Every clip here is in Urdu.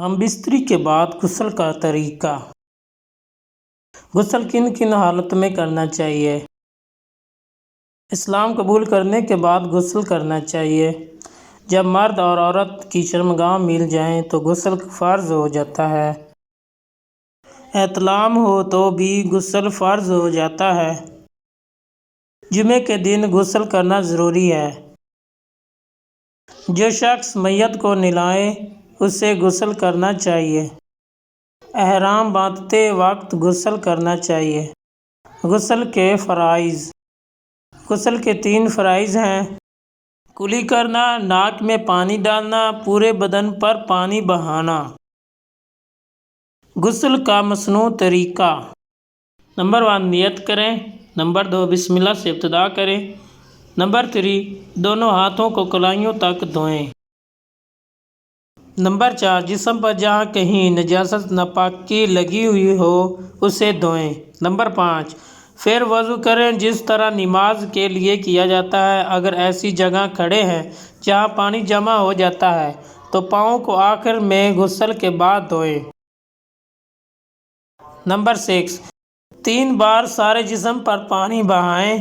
ہم بستری کے بعد غسل کا طریقہ۔ غسل کن کن حالت میں کرنا چاہیے؟ اسلام قبول کرنے کے بعد غسل کرنا چاہیے۔ جب مرد اور عورت کی شرمگاہ مل جائیں تو غسل فرض ہو جاتا ہے۔ احتلام ہو تو بھی غسل فرض ہو جاتا ہے۔ جمعے کے دن غسل کرنا ضروری ہے۔ جو شخص میت کو نہلائے اسے غسل کرنا چاہیے۔ احرام باندھتے وقت غسل کرنا چاہیے۔ غسل کے فرائض۔ غسل کے 3 فرائض ہیں: کلی کرنا، ناک میں پانی ڈالنا، پورے بدن پر پانی بہانا۔ غسل کا مصنوع طریقہ: نمبر 1 نیت کریں۔ نمبر 2 بسم اللہ سے ابتدا کریں۔ نمبر 3 دونوں ہاتھوں کو کلائی تک دھوئیں۔ نمبر 4 جسم پر جہاں کہیں نجاست ناپاکی لگی ہوئی ہو اسے دھوئیں۔ نمبر 5 پھر وضو کریں جس طرح نماز کے لیے کیا جاتا ہے۔ اگر ایسی جگہ کھڑے ہیں جہاں پانی جمع ہو جاتا ہے تو پاؤں کو آخر میں غسل کے بعد دھوئیں۔ نمبر 6 3 بار سارے جسم پر پانی بہائیں۔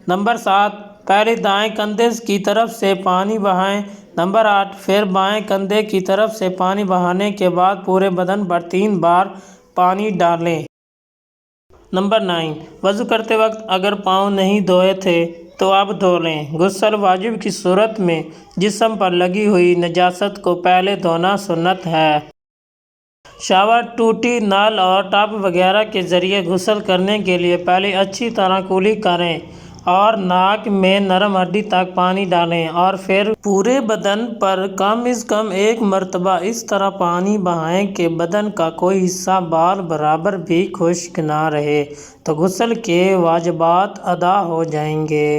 نمبر 7 پہلے دائیں کندھے کی طرف سے پانی بہائیں۔ نمبر 8 پھر بائیں کندھے کی طرف سے پانی بہانے کے بعد پورے بدن پر 3 بار پانی ڈالیں۔ نمبر 9 وضو کرتے وقت اگر پاؤں نہیں دھوئے تھے تو اب دھو لیں۔ غسل واجب کی صورت میں جسم پر لگی ہوئی نجاست کو پہلے دھونا سنت ہے۔ شاور، ٹوٹی، نل اور ٹب وغیرہ کے ذریعے غسل کرنے کے لیے پہلے اچھی طرح کلی کریں اور ناک میں نرم ہڈی تک پانی ڈالیں اور پھر پورے بدن پر کم از کم 1 مرتبہ اس طرح پانی بہائیں کہ بدن کا کوئی حصہ بال برابر بھی خشک نہ رہے تو غسل کے واجبات ادا ہو جائیں گے۔